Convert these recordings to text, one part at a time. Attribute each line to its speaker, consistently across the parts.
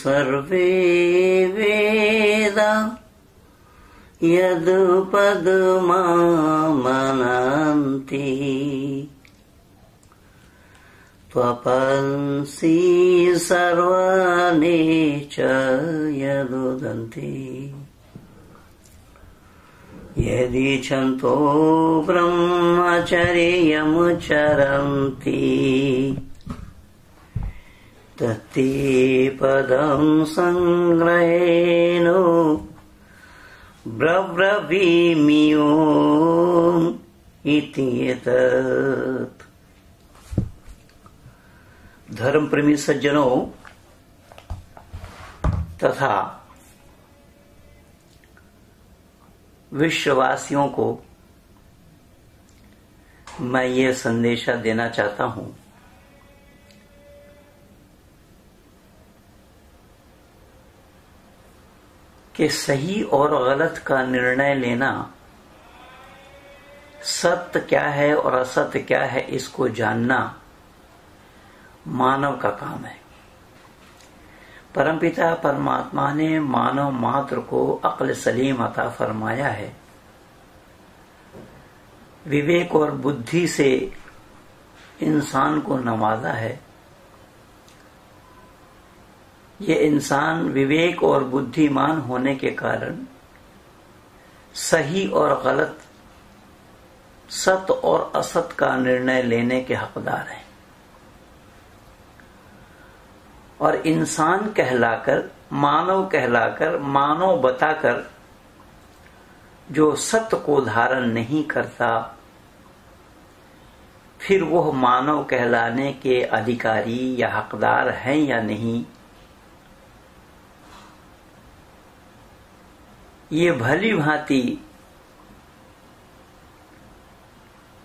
Speaker 1: सर्वे वेदा यदुपदमामनन्ति त्वपंसि सर्वाणि च यदुदन्ति यदिच्छन्तो ब्रह्मचर्यमुच्चरन्ति तत्ते पदं संग्रहेणो ब्रवीम्योम् इति एतत्। धर्म प्रेमी सज्जनों तथा विश्ववासियों को मैं ये संदेशा देना चाहता हूं कि सही और गलत का निर्णय लेना, सत्य क्या है और असत्य क्या है इसको जानना मानव का काम है। परमपिता परमात्मा ने मानव मात्र को अक्ल सलीम अता फरमाया है। विवेक और बुद्धि से इंसान को नवाजा है। ये इंसान विवेक और बुद्धिमान होने के कारण सही और गलत, सत्य और असत्य का निर्णय लेने के हकदार हैं। और इंसान कहलाकर, मानव बताकर जो सत्य को धारण नहीं करता, फिर वह मानव कहलाने के अधिकारी या हकदार हैं या नहीं, ये भली भांति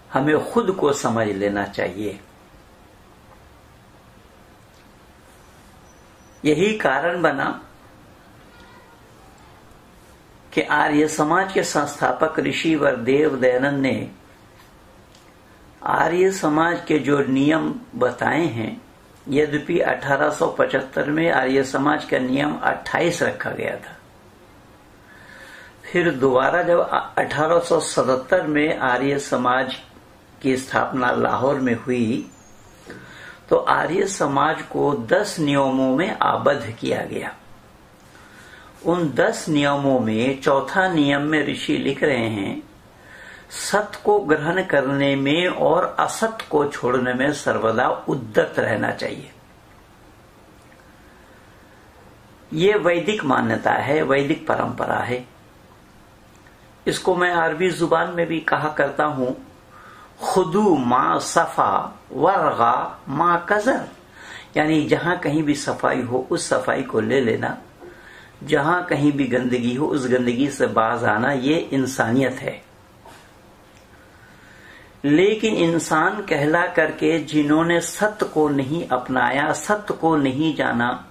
Speaker 1: हमें खुद को समझ लेना चाहिए। यही कारण बना कि आर्य समाज के संस्थापक ऋषि वरदेव दयानंद ने आर्य समाज के जो नियम बताए हैं, यद्यपि 1875 में आर्य समाज का नियम 28 रखा गया था। फिर दोबारा जब 1877 में आर्य समाज की स्थापना लाहौर में हुई तो आर्य समाज को 10 नियमों में आबद्ध किया गया। उन 10 नियमों में चौथा नियम में ऋषि लिख रहे हैं, सत्य को ग्रहण करने में और असत्य को छोड़ने में सर्वदा उद्यत रहना चाहिए। ये वैदिक मान्यता है, वैदिक परंपरा है। इसको मैं अरबी जुबान में भी कहा करता हूं, खुदू माँ सफा वर्गा माँ कजर, यानी जहां कहीं भी सफाई हो उस सफाई को ले लेना, जहां कहीं भी गंदगी हो उस गंदगी से बाज आना, ये इंसानियत है। लेकिन इंसान कहला करके जिन्होंने सत्य को नहीं अपनाया, सत्य को नहीं जाना,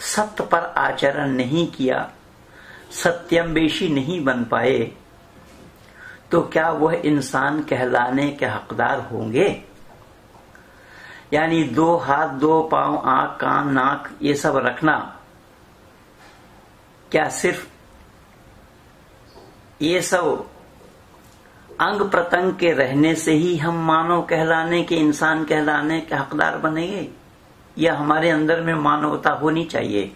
Speaker 1: सत्य पर आचरण नहीं किया, सत्यम्बेशी नहीं बन पाए, तो क्या वह इंसान कहलाने के हकदार होंगे? यानी 2 हाथ, 2 पांव, आंख, कान, नाक ये सब रखना, क्या सिर्फ ये सब अंग प्रत्यंग के रहने से ही हम मानव कहलाने के, इंसान कहलाने के हकदार बनेंगे? या हमारे अंदर में मानवता होनी चाहिए?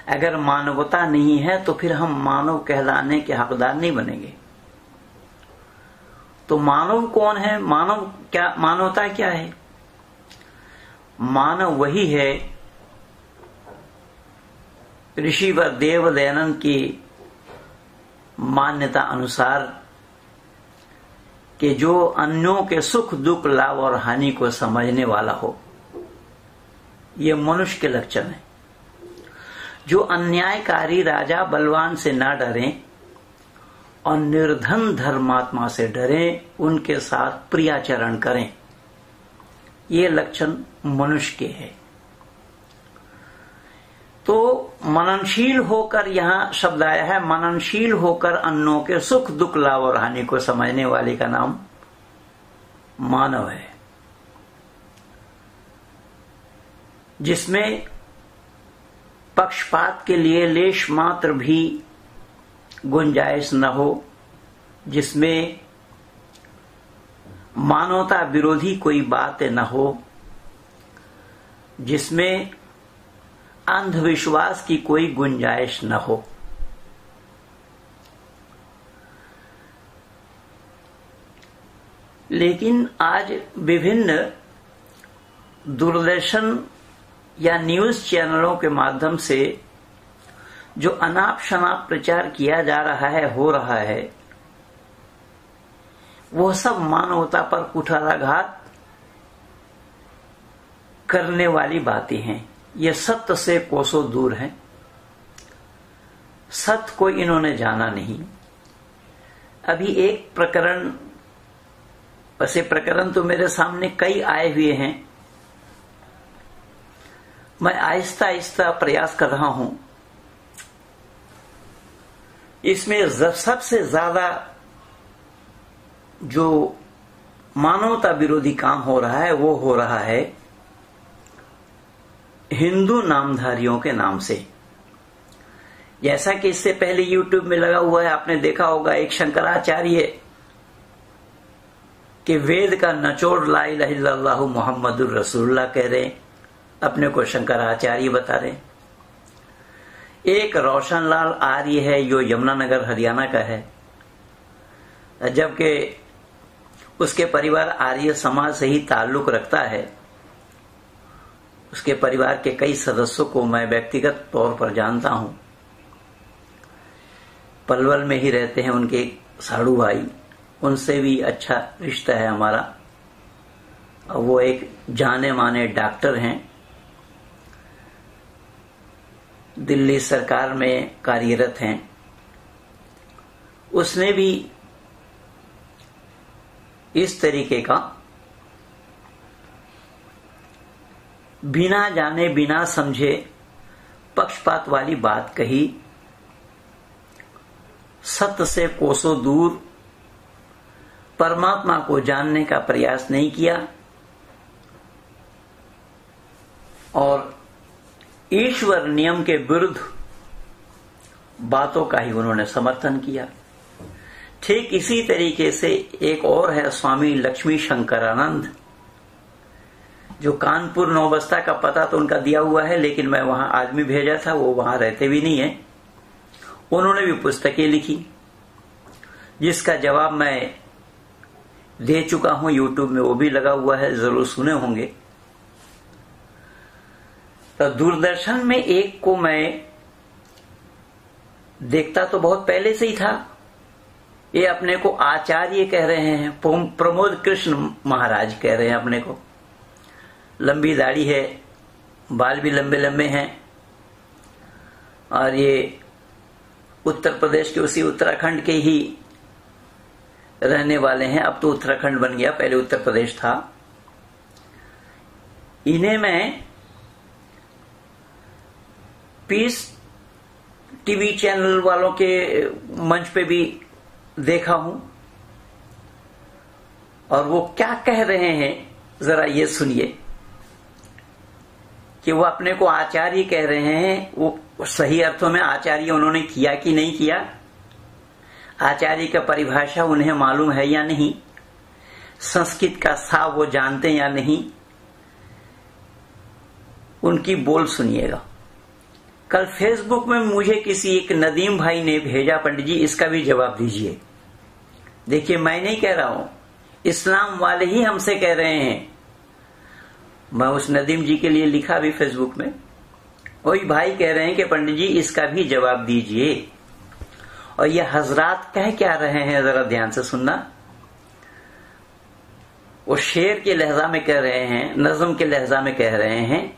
Speaker 1: अगर मानवता नहीं है तो फिर हम मानव कहलाने के हकदार नहीं बनेंगे। तो मानव कौन है? मानवता क्या है? मानव वही है ऋषि वरदेव दयानंद की मान्यता अनुसार कि जो अन्यों के सुख दुख, लाभ और हानि को समझने वाला हो। ये मनुष्य के लक्षण है। जो अन्यायकारी राजा बलवान से ना डरें और निर्धन धर्मात्मा से डरें, उनके साथ प्रियाचरण करें, ये लक्षण मनुष्य के हैं। तो मननशील होकर, यहां शब्द आया है मननशील होकर अन्यों के सुख दुख, लाभ और हानि को समझने वाले का नाम मानव है। जिसमें पक्षपात के लिए लेश मात्र भी गुंजाइश न हो, जिसमें मानवता विरोधी कोई बात न हो, जिसमें अंधविश्वास की कोई गुंजाइश न हो। लेकिन आज विभिन्न दूरदर्शन या न्यूज चैनलों के माध्यम से जो अनाप शनाप प्रचार किया जा रहा है, हो रहा है, वह सब मानवता पर कुठाराघात करने वाली बातें हैं। ये सत्य से कोसों दूर हैं। सत्य को इन्होंने जाना नहीं। अभी एक प्रकरण, वैसे प्रकरण तो मेरे सामने कई आए हुए हैं, मैं आहिस्ता आहिस्ता प्रयास कर रहा हूं। इसमें सबसे ज्यादा जो मानवता विरोधी काम हो रहा है वो हो रहा है हिंदू नामधारियों के नाम से। जैसा कि इससे पहले YouTube में लगा हुआ है, आपने देखा होगा, एक शंकराचार्य के वेद का नचोड़ ला इलाहा इल्लल्लाहु मुहम्मदुर रसूलुल्लाह कह रहे, अपने को शंकराचार्य बता रहे। एक रोशनलाल आर्य है जो यमुनानगर हरियाणा का है, जबकि उसके परिवार आर्य समाज से ही ताल्लुक रखता है। उसके परिवार के कई सदस्यों को मैं व्यक्तिगत तौर पर जानता हूं। पलवल में ही रहते हैं उनके साड़ू भाई, उनसे भी अच्छा रिश्ता है हमारा। वो एक जाने माने डॉक्टर हैं, दिल्ली सरकार में कार्यरत हैं। उसने भी इस तरीके का बिना जाने बिना समझे पक्षपात वाली बात कही, सत्य से कोसों दूर परमात्मा को जानने का प्रयास नहीं किया और ईश्वर नियम के विरुद्ध बातों का ही उन्होंने समर्थन किया। ठीक इसी तरीके से एक और है स्वामी लक्ष्मी शंकरानंद, जो कानपुर नौबस्ता का पता तो उनका दिया हुआ है, लेकिन मैं वहां आदमी भेजा था, वो वहां रहते भी नहीं है। उन्होंने भी पुस्तकें लिखी जिसका जवाब मैं दे चुका हूं, YouTube में वो भी लगा हुआ है, जरूर सुने होंगे। तो दूरदर्शन में एक को मैं देखता तो बहुत पहले से ही था। ये अपने को आचार्य कह रहे हैं, प्रमोद कृष्ण महाराज कह रहे हैं अपने को। लंबी दाढ़ी है, बाल भी लंबे लंबे हैं, और ये उत्तर प्रदेश के उसी उत्तराखंड के ही रहने वाले हैं। अब तो उत्तराखंड बन गया, पहले उत्तर प्रदेश था। इन्हें मैं पीस टीवी चैनल वालों के मंच पे भी देखा हूं, और वो क्या कह रहे हैं जरा ये सुनिए कि वो अपने को आचार्य कह रहे हैं। वो सही अर्थों में आचार्य उन्होंने किया कि नहीं किया, आचार्य का परिभाषा उन्हें मालूम है या नहीं, संस्कृत का सा वो जानते या नहीं, उनकी बोल सुनिएगा। कल फेसबुक में मुझे किसी एक नदीम भाई ने भेजा, पंडित जी इसका भी जवाब दीजिए। देखिए, मैं नहीं कह रहा हूं, इस्लाम वाले ही हमसे कह रहे हैं। मैं उस नदीम जी के लिए लिखा भी फेसबुक में, वही भाई कह रहे हैं कि पंडित जी इसका भी जवाब दीजिए। और ये हजरात कह क्या रहे हैं, जरा ध्यान से सुनना। वो शेर के लहजा में कह रहे हैं, नज्म के लहजा में कह रहे हैं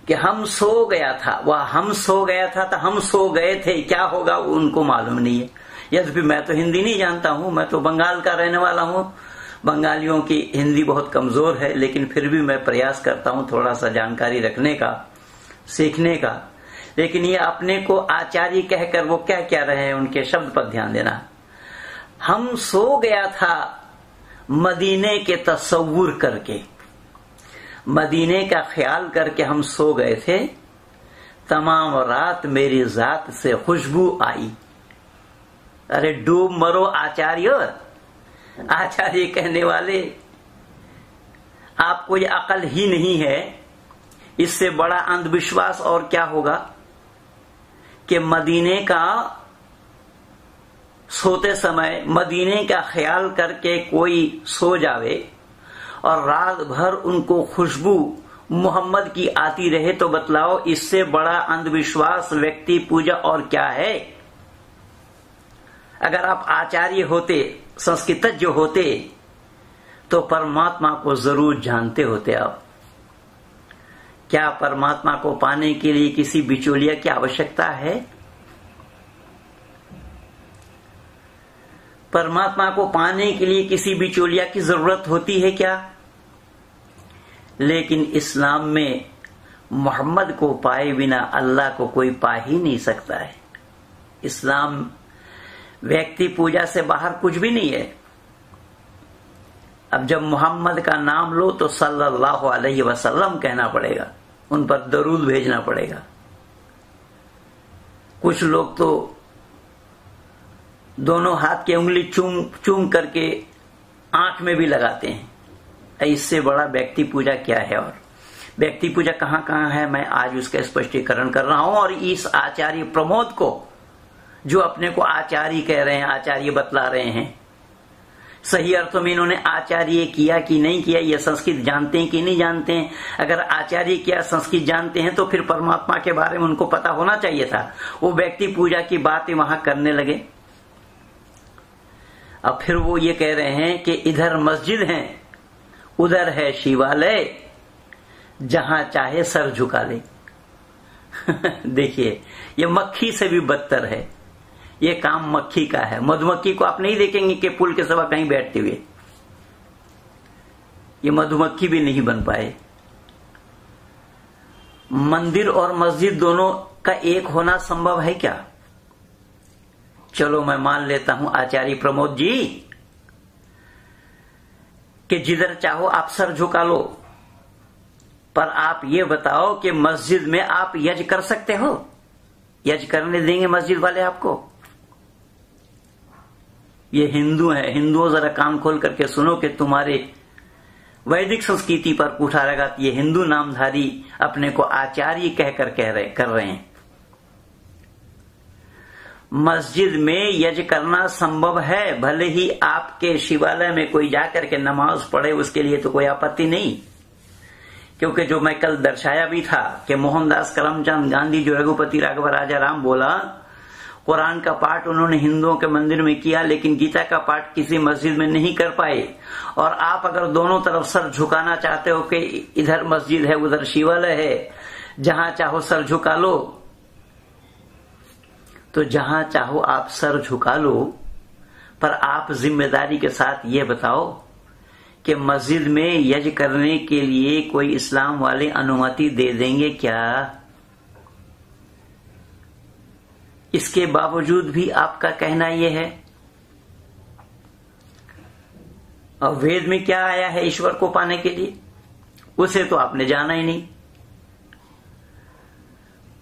Speaker 1: कि हम सो गया था, वह हम सो गया था तो हम सो गए थे, क्या होगा उनको मालूम नहीं है। यद्यपि मैं तो हिंदी नहीं जानता हूं, मैं तो बंगाल का रहने वाला हूं, बंगालियों की हिंदी बहुत कमजोर है, लेकिन फिर भी मैं प्रयास करता हूं थोड़ा सा जानकारी रखने का, सीखने का। लेकिन ये अपने को आचार्य कहकर वो क्या क्या रहे हैं, उनके शब्द पर ध्यान देना। हम सो गया था मदीने के तस्वुर करके, मदीने का ख्याल करके हम सो गए थे, तमाम रात मेरी जात से खुशबू आई। अरे डूब मरो आचार्य। आचार्य कहने वाले, आपको ये अकल ही नहीं है, इससे बड़ा अंधविश्वास और क्या होगा कि मदीने का सोते समय मदीने का ख्याल करके कोई सो जावे और रात भर उनको खुशबू मोहम्मद की आती रहे, तो बतलाओ इससे बड़ा अंधविश्वास व्यक्ति पूजा और क्या है। अगर आप आचार्य होते, संस्कृतज्ञ होते, तो परमात्मा को जरूर जानते होते। आप क्या परमात्मा को पाने के लिए किसी बिचौलिया की आवश्यकता है? परमात्मा को पाने के लिए किसी बिचौलिया की जरूरत होती है क्या? लेकिन इस्लाम में मोहम्मद को पाए बिना अल्लाह को कोई पा ही नहीं सकता है। इस्लाम व्यक्ति पूजा से बाहर कुछ भी नहीं है। अब जब मोहम्मद का नाम लो तो सल्लल्लाहु अलैहि वसल्लम कहना पड़ेगा, उन पर दरूद भेजना पड़ेगा। कुछ लोग तो दोनों हाथ की उंगली चूम चूम करके आंख में भी लगाते हैं। इससे बड़ा व्यक्ति पूजा क्या है? और व्यक्ति पूजा कहां कहां है, मैं आज उसका स्पष्टीकरण कर रहा हूं। और इस आचार्य प्रमोद को, जो अपने को आचार्य कह रहे हैं, आचार्य बतला रहे हैं, सही अर्थों में इन्होंने आचार्य किया कि नहीं किया, ये संस्कृत जानते हैं कि नहीं जानते हैं? अगर आचार्य किया, संस्कृत जानते हैं, तो फिर परमात्मा के बारे में उनको पता होना चाहिए था। वो व्यक्ति पूजा की बातें वहां करने लगे। अब फिर वो ये कह रहे हैं कि इधर मस्जिद है, उधर है शिवालय, जहां चाहे सर झुका ले। देखिए, ये मक्खी से भी बदतर है। ये काम मक्खी का है। मधुमक्खी को आप नहीं देखेंगे कि पुल के सिवा कहीं बैठते हुए। ये मधुमक्खी भी नहीं बन पाए। मंदिर और मस्जिद दोनों का एक होना संभव है क्या? चलो मैं मान लेता हूं आचार्य प्रमोद जी कि जिधर चाहो आप सर झुका लो, पर आप ये बताओ कि मस्जिद में आप यज्ञ कर सकते हो? यज्ञ करने देंगे मस्जिद वाले आपको? ये हिंदू है। हिंदुओं जरा कान खोल करके सुनो कि तुम्हारे वैदिक संस्कृति पर कुठाराघात ये हिंदू नामधारी अपने को आचार्य कहकर कर रहे हैं। मस्जिद में यज्ञ करना संभव है, भले ही आपके शिवालय में कोई जाकर के नमाज पढ़े, उसके लिए तो कोई आपत्ति नहीं। क्योंकि जो मैं कल दर्शाया भी था कि मोहनदास करमचंद गांधी जो रघुपति राघव राजा राम बोला, कुरान का पाठ उन्होंने हिंदुओं के मंदिर में किया, लेकिन गीता का पाठ किसी मस्जिद में नहीं कर पाए। और आप अगर दोनों तरफ सर झुकाना चाहते हो कि इधर मस्जिद है उधर शिवालय है, जहां चाहो सर झुका लो, तो जहां चाहो आप सर झुका लो, पर आप जिम्मेदारी के साथ ये बताओ कि मस्जिद में यज्ञ करने के लिए कोई इस्लाम वाले अनुमति दे देंगे क्या? इसके बावजूद भी आपका कहना यह है। और वेद में क्या आया है ईश्वर को पाने के लिए, उसे तो आपने जाना ही नहीं।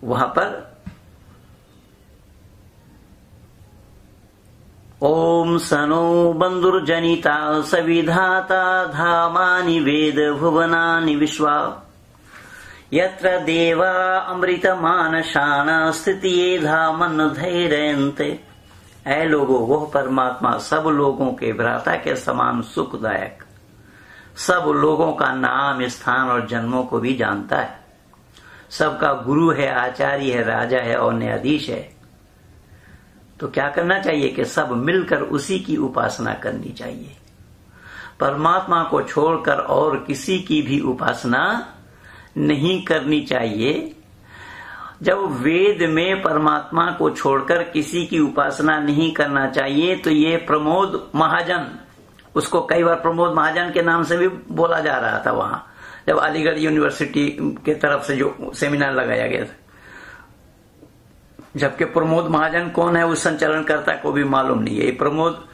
Speaker 1: वहां पर ओम सनो बंधुर्जनिता सविधाता धामानि वेद भुवनानि विश्वा यत्र देवा अमृतमानशान स्थितिये धामन धैर्यन्ते। ऐ लोगों, वह परमात्मा सब लोगों के भ्राता के समान सुखदायक, सब लोगों का नाम, स्थान और जन्मों को भी जानता है, सबका गुरु है, आचार्य है, राजा है और न्यायाधीश है। तो क्या करना चाहिए कि सब मिलकर उसी की उपासना करनी चाहिए। परमात्मा को छोड़कर और किसी की भी उपासना नहीं करनी चाहिए। जब वेद में परमात्मा को छोड़कर किसी की उपासना नहीं करना चाहिए, तो ये प्रमोद महाजन, उसको कई बार प्रमोद महाजन के नाम से भी बोला जा रहा था वहां, जब अलीगढ़ यूनिवर्सिटी के तरफ से जो सेमिनार लगाया गया था। जबकि प्रमोद महाजन कौन है, उस संचालनकर्ता को भी मालूम नहीं है। ये प्रमोद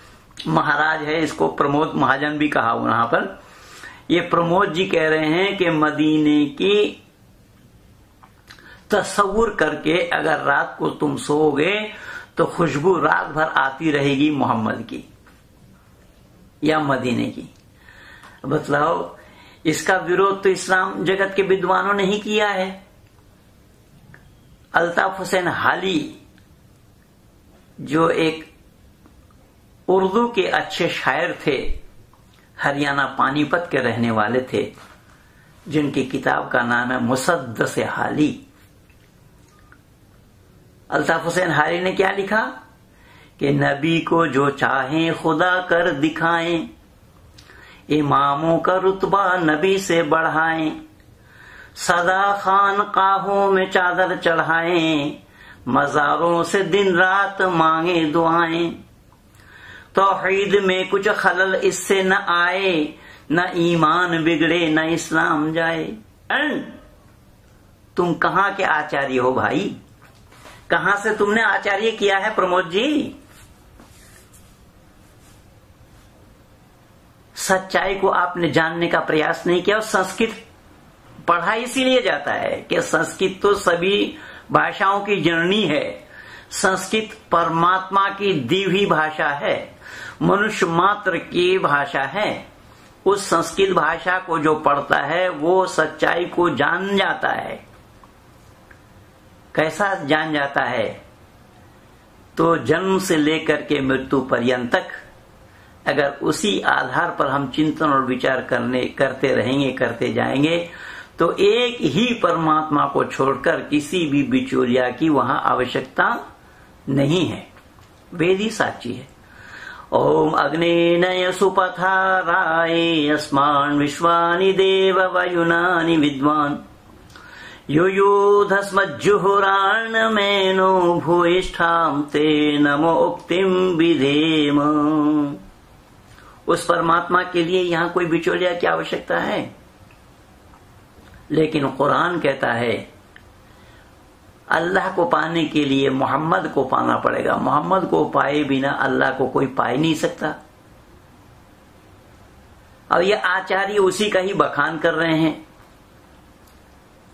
Speaker 1: महाराज है, इसको प्रमोद महाजन भी कहा वहां पर। ये प्रमोद जी कह रहे हैं कि मदीने की तस्वुर करके अगर रात को तुम सोओगे तो खुशबू रात भर आती रहेगी मोहम्मद की या मदीने की। बतलाओ, इसका विरोध तो इस्लाम जगत के विद्वानों ने ही किया है। अल्ताफ हुसैन हाली जो एक उर्दू के अच्छे शायर थे, हरियाणा पानीपत के रहने वाले थे, जिनकी किताब का नाम है मुसद्दस हाली। अल्ताफ हुसैन हाली ने क्या लिखा कि नबी को जो चाहें खुदा कर दिखाएं, इमामों का रुतबा नबी से बढ़ाएं, सदा खानकाहों में चादर चढ़ाएं, मज़ारों से दिन रात मांगे दुआएं, तौहीद में कुछ खलल इससे न आए, न ईमान बिगड़े न इस्लाम जाए। तुम कहां के आचार्य हो भाई? कहां से तुमने आचार्य किया है प्रमोद जी? सच्चाई को आपने जानने का प्रयास नहीं किया। और संस्कृत पढ़ा इसीलिए जाता है कि संस्कृत तो सभी भाषाओं की जननी है। संस्कृत परमात्मा की दी हुई भाषा है, मनुष्य मात्र की भाषा है। उस संस्कृत भाषा को जो पढ़ता है वो सच्चाई को जान जाता है। कैसा जान जाता है? तो जन्म से लेकर के मृत्यु पर्यंत तक अगर उसी आधार पर हम चिंतन और विचार करते रहेंगे, करते जाएंगे, तो एक ही परमात्मा को छोड़कर किसी भी बिचौलिया की वहां आवश्यकता नहीं है। वेद ही साक्षी है। ओम अग्नेनय सुपथाराय अस्मान् विश्वानि देव वयुनानि विद्वान् यो यो धस्मज्जुहुरार्णमेनो भूयिष्ठां ते नमो उक्तिं विधेम। उस परमात्मा के लिए यहां कोई बिचौलिया की आवश्यकता है? लेकिन कुरान कहता है अल्लाह को पाने के लिए मोहम्मद को पाना पड़ेगा। मोहम्मद को पाए बिना अल्लाह को कोई पा ही नहीं सकता। अब ये आचार्य उसी का ही बखान कर रहे हैं।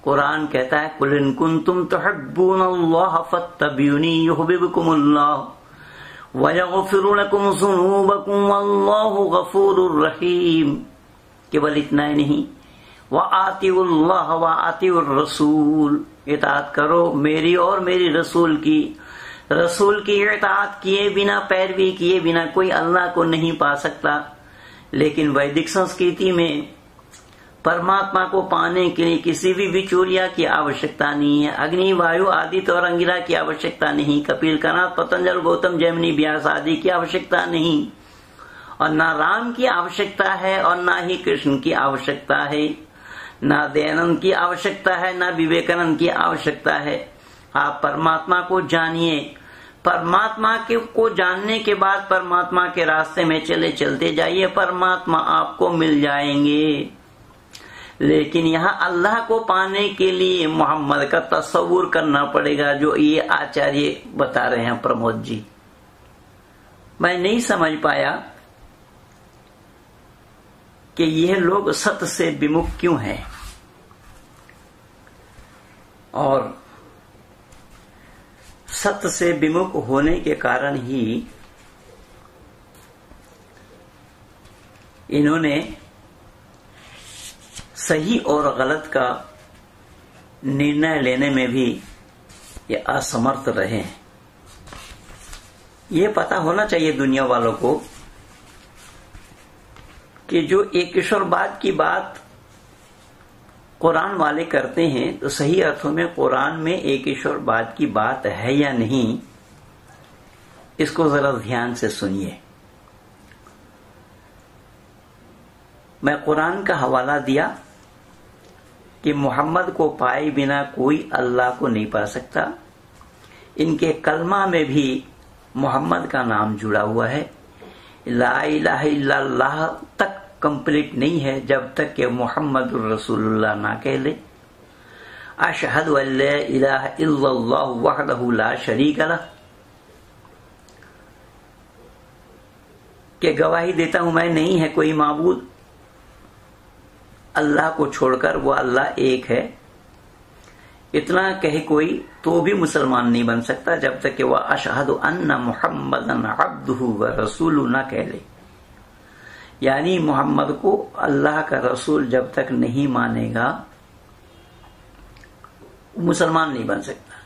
Speaker 1: कुरान कहता है कुल इन कुंतुम तुहिब्बूनल्लाह फत्तबिऊनी युहिब्बुकुमुल्लाह व यगफिर लकुम ज़ुनूबकुम वल्लाहु गफूरुर रहीम। केवल इतना ही नहीं, व आतिउल्लाह व आतिउर रसूल, इताअत करो मेरी और मेरी रसूल की। रसूल की इताअत किए बिना, पैरवी किए बिना कोई अल्लाह को नहीं पा सकता। लेकिन वैदिक संस्कृति में परमात्मा को पाने के लिए किसी भी बिचौलिया की आवश्यकता नहीं है। अग्नि, वायु, आदित्य और अंगिरा की आवश्यकता नहीं। कपिल, कनाद, पतंजल, गौतम, जैमिनी, व्यास आदि की आवश्यकता नहीं। और ना राम की आवश्यकता है और ना ही कृष्ण की आवश्यकता है, ना दयानंद की आवश्यकता है, ना विवेकानंद की आवश्यकता है। आप परमात्मा को जानिए। परमात्मा को जानने के बाद परमात्मा के रास्ते में चलते जाइए, परमात्मा आपको मिल जाएंगे। लेकिन यहाँ अल्लाह को पाने के लिए मोहम्मद का तस्वुर करना पड़ेगा, जो ये आचार्य बता रहे हैं प्रमोद जी। मैं नहीं समझ पाया कि यह लोग सत्य से विमुख क्यों हैं, और सत्य से विमुख होने के कारण ही इन्होंने सही और गलत का निर्णय लेने में भी ये असमर्थ रहे हैं। ये पता होना चाहिए दुनिया वालों को कि जो एक ईश्वरवाद की बात कुरान वाले करते हैं, तो सही अर्थों में कुरान में एक ईश्वरवाद की बात है या नहीं, इसको जरा ध्यान से सुनिए। मैं कुरान का हवाला दिया कि मोहम्मद को पाए बिना कोई अल्लाह को नहीं पा सकता। इनके कलमा में भी मोहम्मद का नाम जुड़ा हुआ है। ला इलाहा इल्लल्लाह तक कंप्लीट नहीं है जब तक कि मोहम्मदुर रसूलुल्लाह ना कह ले। अशहदु अल्ला इलाहा इल्लल्लाह वहदहु ला शरीका लह, के गवाही देता हूं मैं नहीं है कोई माबूद अल्लाह को छोड़कर वो अल्लाह एक है, इतना कहे कोई तो भी मुसलमान नहीं बन सकता जब तक कि वह अशहदु अन्ना मुहम्मदन अब्दुहु व रसूलु न कह ले। यानी मोहम्मद को अल्लाह का रसूल जब तक नहीं मानेगा मुसलमान नहीं बन सकता।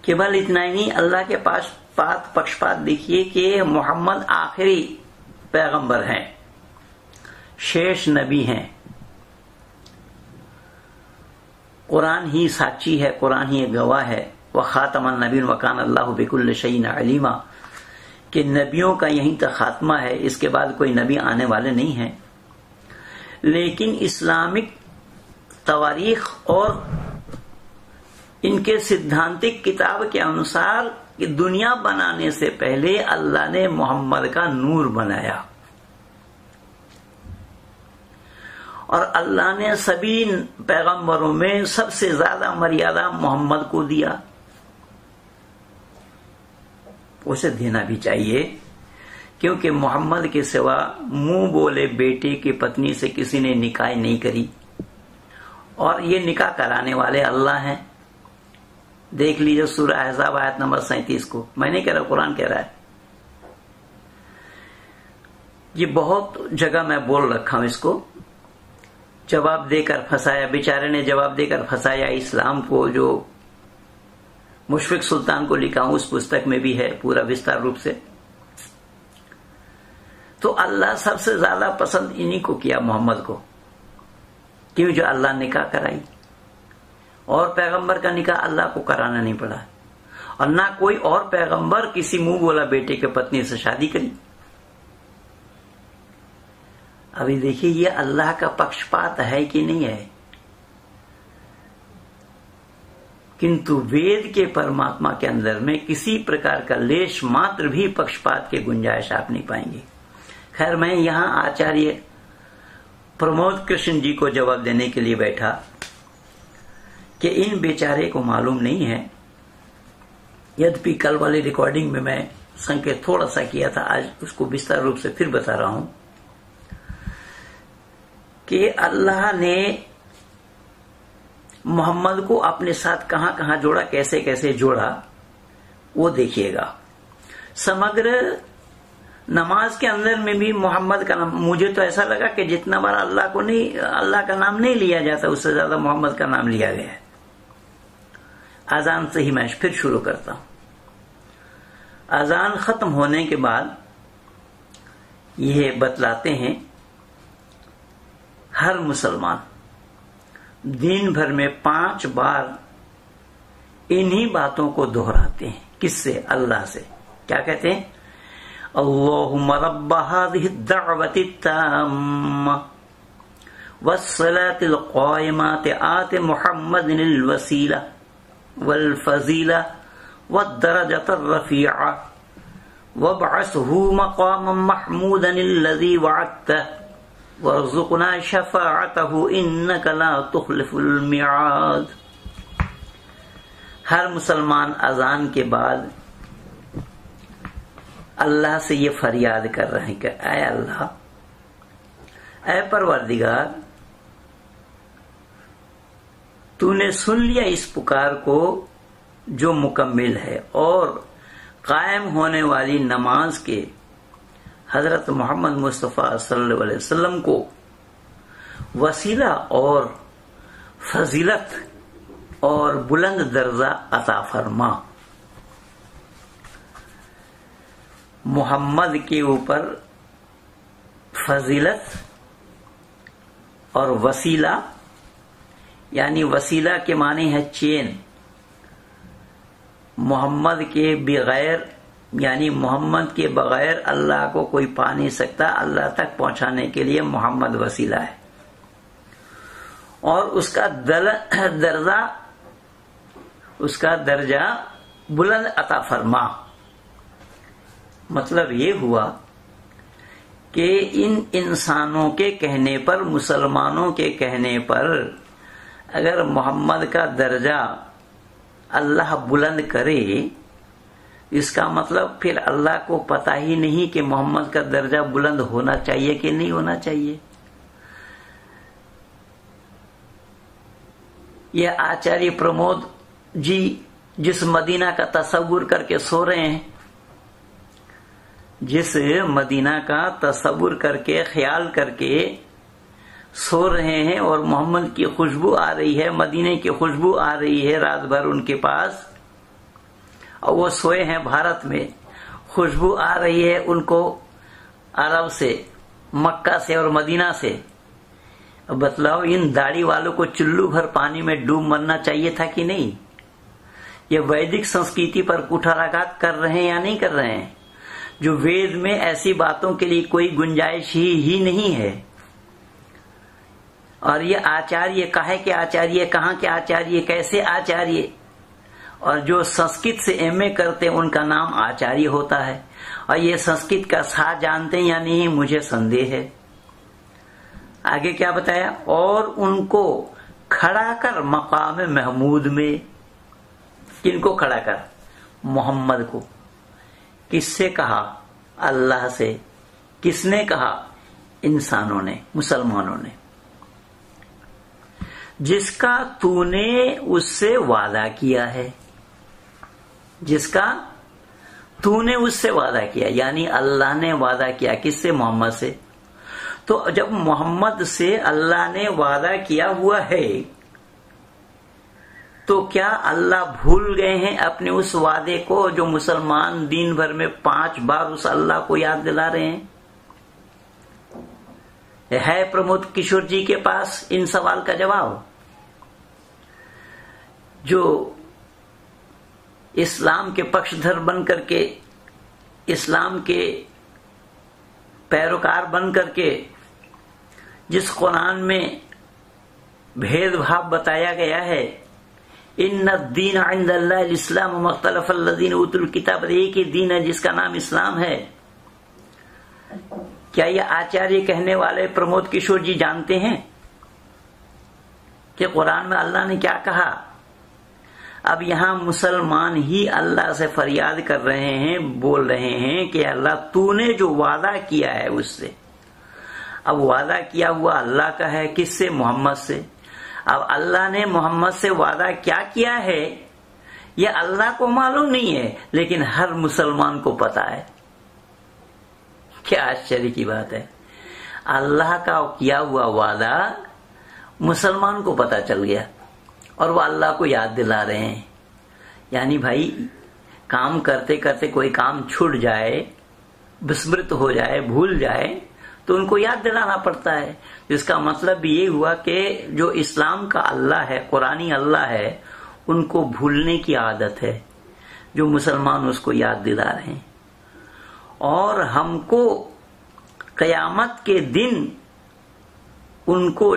Speaker 1: केवल इतना ही नहीं, अल्लाह के पास पक्षपात देखिए कि मोहम्मद आखिरी पैगंबर हैं, शेष नबी हैं। कुरान ही साक्षी है, कुरान ही गवाह है। व खातमन नबीन वकान अल्लाहु बिकुल्लि शैइन अलीमा, कि नबियों का यहीं तक खात्मा है, इसके बाद कोई नबी आने वाले नहीं हैं। लेकिन इस्लामिक तवारीख और इनके सिद्धांतिक किताब के अनुसार कि दुनिया बनाने से पहले अल्लाह ने मोहम्मद का नूर बनाया और अल्लाह ने सभी पैगंबरों में सबसे ज्यादा मर्यादा मोहम्मद को दिया। उसे देना भी चाहिए, क्योंकि मोहम्मद के सिवा मुंह बोले बेटे की पत्नी से किसी ने निकाह नहीं करी और ये निकाह कराने वाले अल्लाह हैं। देख लीजिए सूरह अहज़ाब आयत नंबर 37 को। मैं नहीं कह रहा, कुरान कह रहा है। ये बहुत जगह मैं बोल रखा हूं इसको। जवाब देकर फंसाया, बेचारे ने जवाब देकर फंसाया इस्लाम को, जो मुशफिक सुल्तान को लिखा हूं उस पुस्तक में भी है पूरा विस्तार रूप से। तो अल्लाह सबसे ज्यादा पसंद इन्हीं को किया, मोहम्मद को, क्यों? जो अल्लाह निकाह कराई और पैगंबर का निकाह अल्लाह को कराना नहीं पड़ा और ना कोई और पैगंबर किसी मुंह बोला बेटे के पत्नी से शादी करी। अभी देखिए ये अल्लाह का पक्षपात है कि नहीं है। किंतु वेद के परमात्मा के अंदर में किसी प्रकार का लेश मात्र भी पक्षपात के गुंजाइश आप नहीं पाएंगे। खैर, मैं यहां आचार्य प्रमोद कृष्ण जी को जवाब देने के लिए बैठा कि इन बेचारे को मालूम नहीं है। यद्यपि कल वाली रिकॉर्डिंग में मैं संकेत थोड़ा सा किया था, आज उसको विस्तार रूप से फिर बता रहा हूं कि अल्लाह ने मोहम्मद को अपने साथ कहां कहां जोड़ा, कैसे कैसे जोड़ा, वो देखिएगा। समग्र नमाज के अंदर में भी मोहम्मद का नाम, मुझे तो ऐसा लगा कि जितना बार अल्लाह का नाम नहीं लिया जाता उससे ज्यादा मोहम्मद का नाम लिया गया है। अजान से ही मैं फिर शुरू करता हूं। अजान खत्म होने के बाद यह बतलाते हैं हर मुसलमान दिन भर में 5 बार इन्हीं बातों को दोहराते हैं। किससे? अल्लाह से। क्या कहते हैं? अल्लाहुम्मा रब्ब हाज़िहि द्दअवति त्ताम्मा वस्सलातिल क़ाइमति आति मुहम्मदिनिल वसीला वल फज़ीला वद्दरजतर रफ़ीआ वब्असहु मक़ामम महमूदनिल्लज़ी वअदतहु वरज़ुक़ना शफ़ाअतहु इन्नका ला तुख़लिफ़ुल मिआद। हर मुसलमान अजान के बाद अल्लाह से ये फरियाद कर रहे हैं कि ऐ अल्लाह, ऐ परवरदिगार, तूने सुन लिया इस पुकार को जो मुकम्मिल है और कायम होने वाली नमाज के हजरत मोहम्मद मुस्तफ़ा सल्लल्लाहु अलैहि वसल्लम को वसीला और फजीलत और बुलंद दर्जा अता फरमा। मोहम्मद के ऊपर फजीलत और वसीला, यानी वसीला के माने है चेन। मोहम्मद के बगैर, यानी मोहम्मद के बगैर अल्लाह को कोई पा नहीं सकता। अल्लाह तक पहुंचाने के लिए मोहम्मद वसीला है और उसका दर्जा बुलंद अता फरमा। मतलब ये हुआ कि इन इंसानों के कहने पर, मुसलमानों के कहने पर, अगर मोहम्मद का दर्जा अल्लाह बुलंद करे, इसका मतलब फिर अल्लाह को पता ही नहीं कि मोहम्मद का दर्जा बुलंद होना चाहिए कि नहीं होना चाहिए। ये आचार्य प्रमोद जी जिस मदीना का तसव्वुर करके सो रहे हैं, जिस मदीना का तसव्वुर करके ख्याल करके सो रहे हैं और मोहम्मद की खुशबू आ रही है, मदीने की खुशबू आ रही है रात भर उनके पास, और वो सोए हैं भारत में, खुशबू आ रही है उनको अरब से, मक्का से और मदीना से। अब बतलाओ, इन दाढ़ी वालों को चुल्लू भर पानी में डूब मरना चाहिए था कि नहीं? ये वैदिक संस्कृति पर कुठाराघात कर रहे हैं या नहीं कर रहे हैं? जो वेद में ऐसी बातों के लिए कोई गुंजाइश ही नहीं है। और ये आचार्य काहे के आचार्य, कहाँ के आचार्य, कैसे आचार्य? और जो संस्कृत से एमए करते हैं उनका नाम आचार्य होता है। और ये संस्कृत का सा जानते हैं या नहीं, मुझे संदेह है। आगे क्या बताया? और उनको खड़ा कर मकाम महमूद में। किनको खड़ा कर? मोहम्मद को। किससे कहा? अल्लाह से। किसने कहा? इंसानों ने, मुसलमानों ने। जिसका तूने उससे वादा किया है, जिसका तूने उससे वादा किया, यानी अल्लाह ने वादा किया। किससे? मोहम्मद से। तो जब मोहम्मद से अल्लाह ने वादा किया हुआ है, तो क्या अल्लाह भूल गए हैं अपने उस वादे को, जो मुसलमान दिन भर में 5 बार उस अल्लाह को याद दिला रहे हैं? है प्रमोद किशोर जी के पास इन सवाल का जवाब? जो इस्लाम के पक्षधर बन करके, इस्लाम के पैरोकार बन करके, जिस कुरान में भेदभाव बताया गया है, इन्ना दीन इंदल्लाह इस्लाम मख्तलफ अल्लज़ीन उतुल किताब, एक ही दीन है जिसका नाम इस्लाम है। क्या ये आचार्य कहने वाले प्रमोद किशोर जी जानते हैं कि कुरान में अल्लाह ने क्या कहा? अब यहां मुसलमान ही अल्लाह से फरियाद कर रहे हैं, बोल रहे हैं कि अल्लाह तूने जो वादा किया है उससे। अब वादा किया हुआ अल्लाह का है, किससे? मोहम्मद से। अब अल्लाह ने मोहम्मद से वादा क्या किया है ये अल्लाह को मालूम नहीं है, लेकिन हर मुसलमान को पता है। क्या आश्चर्य की बात है! अल्लाह का किया हुआ वादा मुसलमान को पता चल गया और वो अल्लाह को याद दिला रहे हैं। यानी भाई, काम करते करते कोई काम छूट जाए, विस्मृत हो जाए, भूल जाए, तो उनको याद दिलाना पड़ता है। इसका मतलब ये हुआ कि जो इस्लाम का अल्लाह है, कुरानी अल्लाह है, उनको भूलने की आदत है, जो मुसलमान उसको याद दिला रहे हैं। और हमको क़यामत के दिन उनको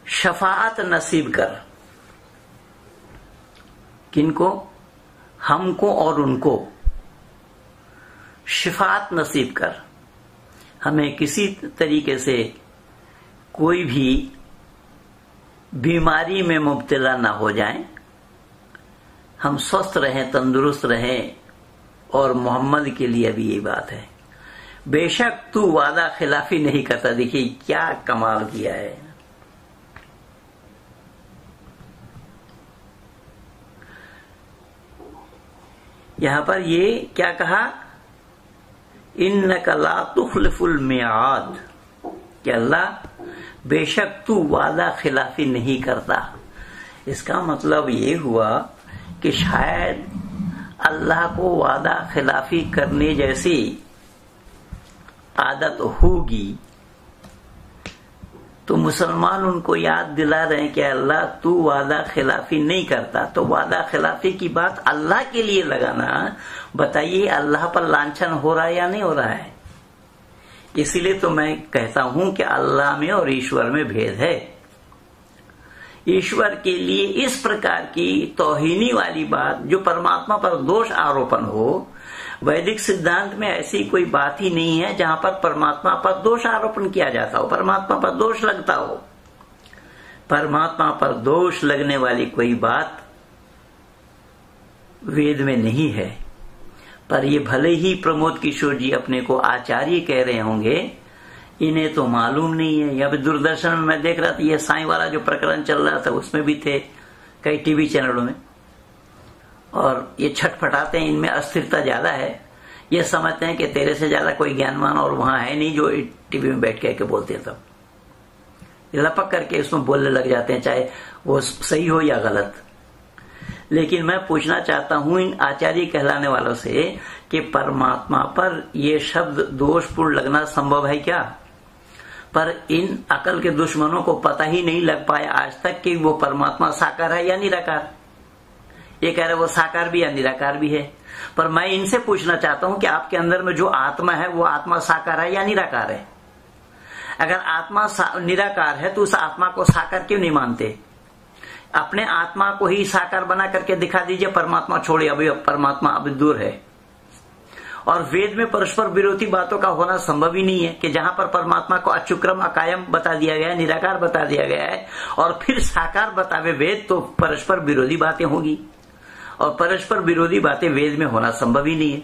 Speaker 1: शफाअत नसीब कर। किनको? हमको और उनको शिफाअत नसीब कर। हमें किसी तरीके से कोई भी बीमारी में मुब्तला ना हो जाएं, हम स्वस्थ रहें, तंदुरुस्त रहें। और मोहम्मद के लिए भी ये बात है, बेशक तू वादा खिलाफी नहीं करता। देखिए क्या कमाल किया है। यहां पर ये क्या कहा? इन्नका ला तुखलिफुल मियाद, कि अल्लाह बेशक तू वादा खिलाफी नहीं करता। इसका मतलब ये हुआ कि शायद अल्लाह को वादा खिलाफी करने जैसी आदत होगी, तो मुसलमान उनको याद दिला रहे हैं कि अल्लाह तू वादा खिलाफी नहीं करता। तो वादा खिलाफी की बात अल्लाह के लिए लगाना, बताइए अल्लाह पर लांछन हो रहा है या नहीं हो रहा है? इसीलिए तो मैं कहता हूं कि अल्लाह में और ईश्वर में भेद है। ईश्वर के लिए इस प्रकार की तौहीनी वाली बात, जो परमात्मा पर दोष आरोपण हो, वैदिक सिद्धांत में ऐसी कोई बात ही नहीं है जहां पर परमात्मा पर दोष आरोपण किया जाता हो, परमात्मा पर दोष लगता हो। परमात्मा पर दोष लगने वाली कोई बात वेद में नहीं है। पर ये भले ही प्रमोद किशोर जी अपने को आचार्य कह रहे होंगे, इन्हें तो मालूम नहीं है। या फिर दूरदर्शन में मैं देख रहा था, ये साईं वाला जो प्रकरण चल रहा था उसमें भी थे कई टीवी चैनलों में, और ये छटपटाते हैं, इनमें अस्थिरता ज्यादा है। ये समझते हैं कि तेरे से ज्यादा कोई ज्ञानवान और वहां है नहीं जो टीवी में बैठ के बोलते हैं। तब लपक करके उसमें बोलने लग जाते हैं, चाहे वो सही हो या गलत। लेकिन मैं पूछना चाहता हूं इन आचार्य कहलाने वालों से कि परमात्मा पर ये शब्द दोषपूर्ण लगना संभव है क्या? पर इन अकल के दुश्मनों को पता ही नहीं लग पाया आज तक कि वो परमात्मा साकार है या निराकार। ये कह रहे वो साकार भी या निराकार भी है। पर मैं इनसे पूछना चाहता हूं कि आपके अंदर में जो आत्मा है वो आत्मा साकार है या निराकार है? अगर आत्मा निराकार है तो उस आत्मा को साकार क्यों नहीं मानते? अपने आत्मा को ही साकार बना करके दिखा दीजिए, परमात्मा छोड़िए, अभी परमात्मा अभी दूर है। और वेद में परस्पर विरोधी बातों का होना संभव ही नहीं है कि जहां पर परमात्मा को अचुक्रम अकायम बता दिया गया है, निराकार बता दिया गया है, और फिर साकार बतावे वेद, तो परस्पर विरोधी बातें होगी, और परस्पर विरोधी बातें वेद में होना संभव ही नहीं है।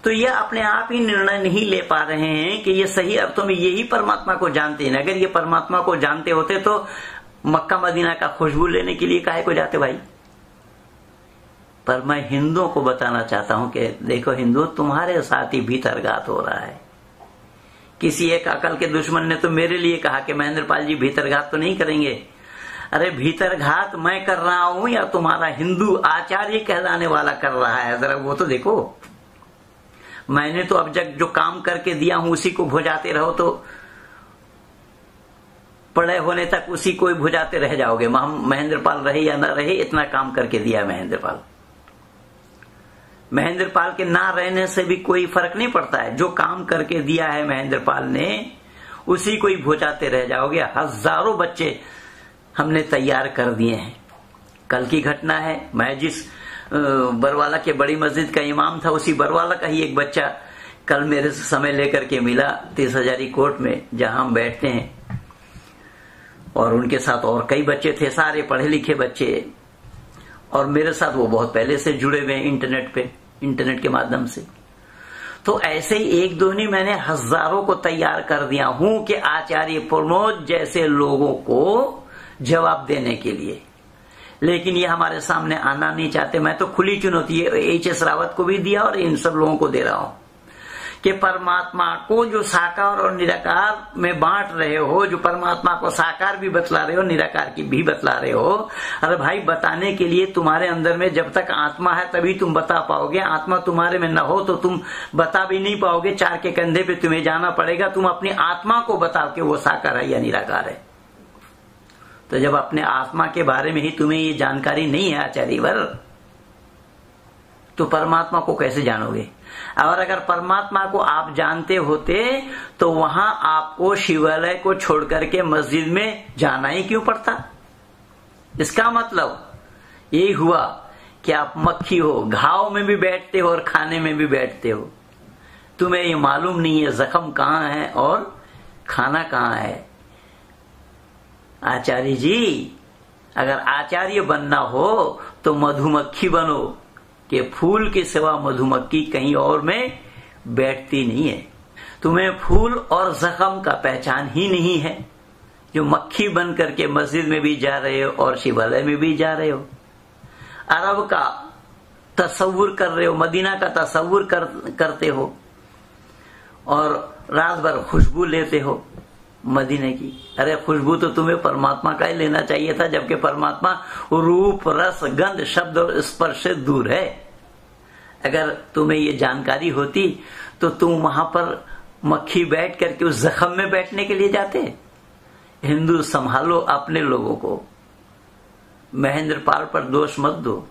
Speaker 1: तो ये अपने आप ही निर्णय नहीं ले पा रहे हैं कि ये सही अर्थों में यही परमात्मा को जानते हैं। अगर ये परमात्मा को जानते होते तो मक्का मदीना का खुशबू लेने के लिए काहे को जाते भाई? पर मैं हिंदुओं को बताना चाहता हूं कि देखो हिंदू, तुम्हारे साथ ही भीतरघात हो रहा है। किसी एक अकल के दुश्मन ने तो मेरे लिए कहा कि महेंद्रपाल जी भीतरघात तो नहीं करेंगे। अरे भीतरघात मैं कर रहा हूं या तुम्हारा हिंदू आचार्य कहलाने वाला कर रहा है? जरा वो तो देखो। मैंने तो अब जब जो काम करके दिया हूं उसी को भुजाते रहो तो पड़े होने तक उसी को ही भुजाते रह जाओगे। महेंद्रपाल रहे या न रहे, इतना काम करके दिया महेंद्रपाल। महेंद्रपाल के ना रहने से भी कोई फर्क नहीं पड़ता है। जो काम करके दिया है महेंद्रपाल ने उसी को ही भुजाते रह जाओगे। हजारों बच्चे हमने तैयार कर दिए हैं। कल की घटना है, मैं जिस बरवाला के बड़ी मस्जिद का इमाम था उसी बरवाला का ही एक बच्चा कल मेरे से समय लेकर के मिला 30,000 कोर्ट में जहां हम बैठते हैं, और उनके साथ और कई बच्चे थे, सारे पढ़े लिखे बच्चे, और मेरे साथ वो बहुत पहले से जुड़े हुए हैं इंटरनेट के माध्यम से। तो ऐसे ही एक दो नहीं, मैंने हजारों को तैयार कर दिया हूं कि आचार्य प्रमोद जैसे लोगों को जवाब देने के लिए। लेकिन ये हमारे सामने आना नहीं चाहते। मैं तो खुली चुनौती HS रावत को भी दिया और इन सब लोगों को दे रहा हूं कि परमात्मा को जो साकार और निराकार में बांट रहे हो, जो परमात्मा को साकार भी बतला रहे हो, निराकार की भी बतला रहे हो, अरे भाई बताने के लिए तुम्हारे अंदर में जब तक आत्मा है तभी तुम बता पाओगे। आत्मा तुम्हारे में न हो तो तुम बता भी नहीं पाओगे। चार के कंधे पे तुम्हें जाना पड़ेगा, तुम अपनी आत्मा को बताओ कि वो साकार है या निराकार है। तो जब अपने आत्मा के बारे में ही तुम्हें ये जानकारी नहीं है आचार्यवर, तो परमात्मा को कैसे जानोगे? और अगर परमात्मा को आप जानते होते तो वहां आपको शिवालय को छोड़ करके मस्जिद में जाना ही क्यों पड़ता? इसका मतलब यही हुआ कि आप मक्खी हो, घाव में भी बैठते हो और खाने में भी बैठते हो। तुम्हें ये मालूम नहीं है जख्म कहां है और खाना कहां है। आचार्य जी, अगर आचार्य बनना हो तो मधुमक्खी बनो, कि फूल के सिवा मधुमक्खी कहीं और में बैठती नहीं है। तुम्हें फूल और जख्म का पहचान ही नहीं है, जो मक्खी बन करके मस्जिद में भी जा रहे हो और शिवालय में भी जा रहे हो। अरब का तस्वुर कर रहे हो, मदीना का तस्वुर करते हो, और रात भर खुशबू लेते हो मदीने की। अरे खुशबू तो तुम्हें परमात्मा का ही लेना चाहिए था, जबकि परमात्मा रूप रस गंध शब्द और स्पर्श से दूर है। अगर तुम्हें ये जानकारी होती तो तुम वहां पर मक्खी बैठ करके उस जख्म में बैठने के लिए जाते। हिंदू संभालो अपने लोगों को, महेंद्रपाल पर दोष मत दो।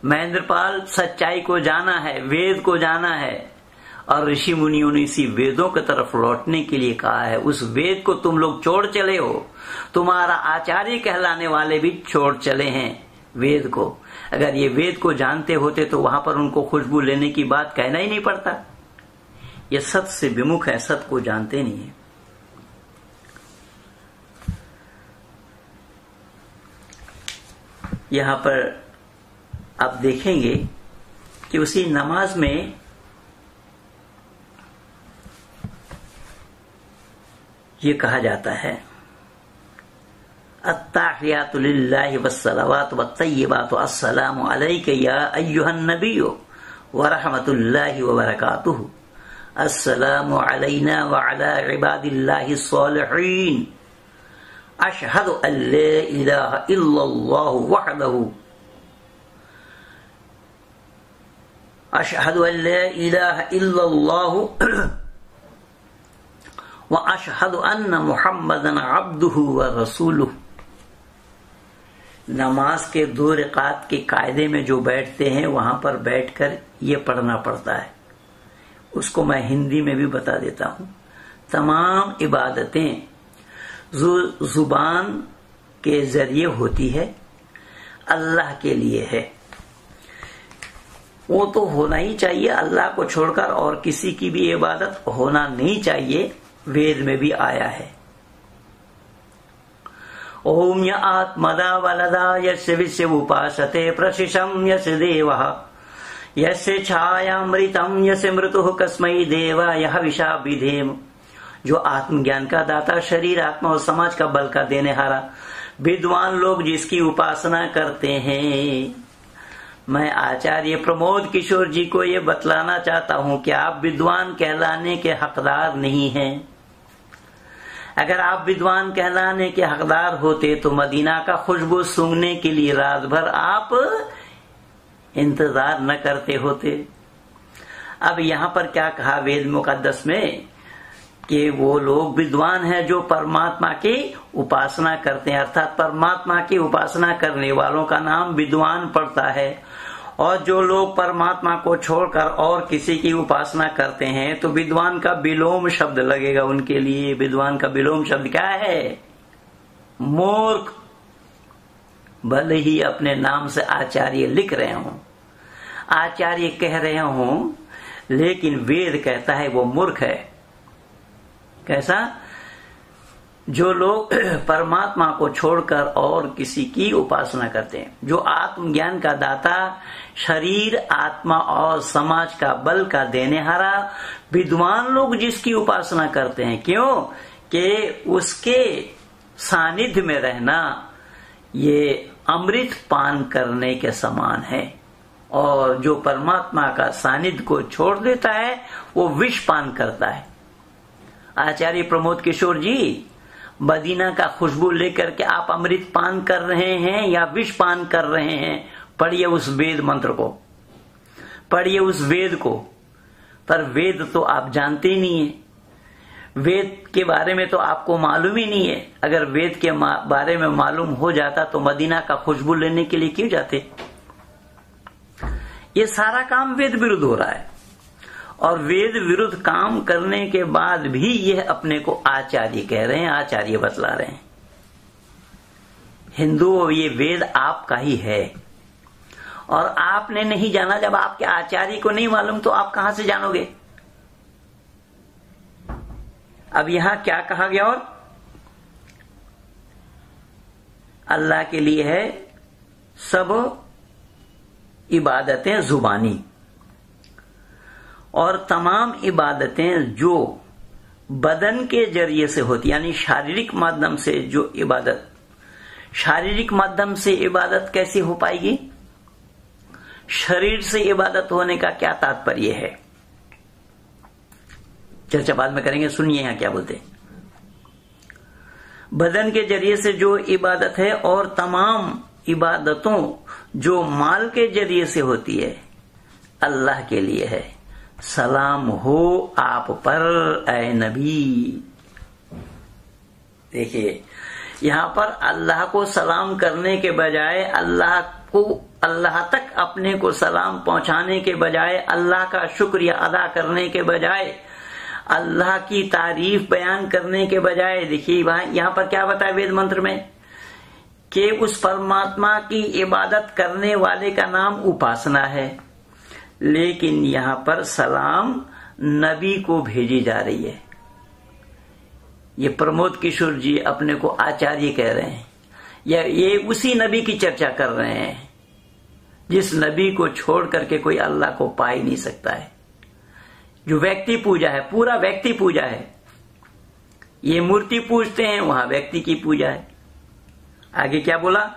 Speaker 1: महेंद्रपाल सच्चाई को जाना है, वेद को जाना है, और ऋषि मुनियों ने इसी वेदों की तरफ लौटने के लिए कहा है। उस वेद को तुम लोग छोड़ चले हो, तुम्हारा आचार्य कहलाने वाले भी छोड़ चले हैं वेद को। अगर ये वेद को जानते होते तो वहां पर उनको खुशबू लेने की बात कहना ही नहीं पड़ता। ये सत्य से विमुख है, सत्य को जानते नहीं है। यहां पर आप देखेंगे कि उसी नमाज में ये कहा जाता है अत्ताहियातु लिल्लाहि वस्सलावातु वत्तय्यिबातु अस्सलामु अलैका या अय्युहन नबिय्यु व रहमतुल्लाहि व बरकातुहु अस्सलामु अलैना व अला इबादिल्लाहि स्सालिहीन अशहदु अल्ला इलाहा इल्लल्लाहु वहदहु अशहदु अल्ला इलाहा इल्लल्लाहु व अशहदु अन्न मुहम्मदन अब्दुहु व रसूलुहु। नमाज के 2 रकात के कायदे में जो बैठते हैं वहां पर बैठकर ये पढ़ना पड़ता है। उसको मैं हिंदी में भी बता देता हूं। तमाम इबादतें जुबान के जरिए होती है, अल्लाह के लिए है। वो तो होना ही चाहिए, अल्लाह को छोड़कर और किसी की भी इबादत होना नहीं चाहिए। वेद में भी आया है ओम य आत्मदा वलदा यस्य विश्व उपासते प्रशिशम यस्य देवः यस्य छायामृतम यस्य मृतुः कस्मै देवा यह विषा विधेम। जो आत्मज्ञान का दाता, शरीर आत्मा और समाज का बल का देने हारा, विद्वान लोग जिसकी उपासना करते हैं। मैं आचार्य प्रमोद किशोर जी को ये बतलाना चाहता हूं कि आप विद्वान कहलाने के हकदार नहीं हैं। अगर आप विद्वान कहलाने के हकदार होते तो मदीना का खुशबू सूंघने के लिए रात भर आप इंतजार न करते होते। अब यहाँ पर क्या कहा वेद मुकद्दस में कि वो लोग विद्वान हैं जो परमात्मा की उपासना करते हैं, अर्थात परमात्मा की उपासना करने वालों का नाम विद्वान पड़ता है। और जो लोग परमात्मा को छोड़कर और किसी की उपासना करते हैं तो विद्वान का विलोम शब्द लगेगा उनके लिए। विद्वान का विलोम शब्द क्या है? मूर्ख। भले ही अपने नाम से आचार्य लिख रहे हों, आचार्य कह रहे हों, लेकिन वेद कहता है वो मूर्ख है। कैसा? जो लोग परमात्मा को छोड़कर और किसी की उपासना करते हैं। जो आत्मज्ञान का दाता, शरीर आत्मा और समाज का बल का देनेहारा, विद्वान लोग जिसकी उपासना करते हैं। क्यों? कि उसके सानिध्य में रहना ये अमृत पान करने के समान है, और जो परमात्मा का सानिध्य को छोड़ देता है वो विष पान करता है। आचार्य प्रमोद किशोर जी, मदीना का खुशबू लेकर के आप अमृत पान कर रहे हैं या विष पान कर रहे हैं? पढ़िए उस वेद मंत्र को, पढ़िए उस वेद को। पर वेद तो आप जानते ही नहीं है, वेद के बारे में तो आपको मालूम ही नहीं है। अगर वेद के बारे में मालूम हो जाता तो मदीना का खुशबू लेने के लिए क्यों जाते? ये सारा काम वेद विरुद्ध हो रहा है, और वेद विरुद्ध काम करने के बाद भी यह अपने को आचार्य कह रहे हैं, आचार्य बतला रहे हैं। हिंदू, ये वेद आपका ही है और आपने नहीं जाना। जब आपके आचार्य को नहीं मालूम तो आप कहां से जानोगे? अब यहां क्या कहा गया? और अल्लाह के लिए है सब इबादतें जुबानी, और तमाम इबादतें जो बदन के जरिए से होती, यानी शारीरिक माध्यम से जो इबादत। शारीरिक माध्यम से इबादत कैसे हो पाएगी? शरीर से इबादत होने का क्या तात्पर्य है? चर्चा बाद में करेंगे, सुनिए यहां क्या बोलते हैं। बदन के जरिए से जो इबादत है, और तमाम इबादतों जो माल के जरिए से होती है, अल्लाह के लिए है। सलाम हो आप पर ऐ नबी। देखिए, यहां पर अल्लाह को सलाम करने के बजाय, अल्लाह तक अपने को सलाम पहुंचाने के बजाय, अल्लाह का शुक्रिया अदा करने के बजाय, अल्लाह की तारीफ बयान करने के बजाय, देखिए यहां पर क्या बताया वेद मंत्र में कि उस परमात्मा की इबादत करने वाले का नाम उपासना है, लेकिन यहां पर सलाम नबी को भेजी जा रही है। ये प्रमोद किशोर जी अपने को आचार्य कह रहे हैं, या ये उसी नबी की चर्चा कर रहे हैं जिस नबी को छोड़ करके कोई अल्लाह को पा ही नहीं सकता है। जो व्यक्ति पूजा है, पूरा व्यक्ति पूजा है। ये मूर्ति पूजते हैं, वहां व्यक्ति की पूजा है। आगे क्या बोला?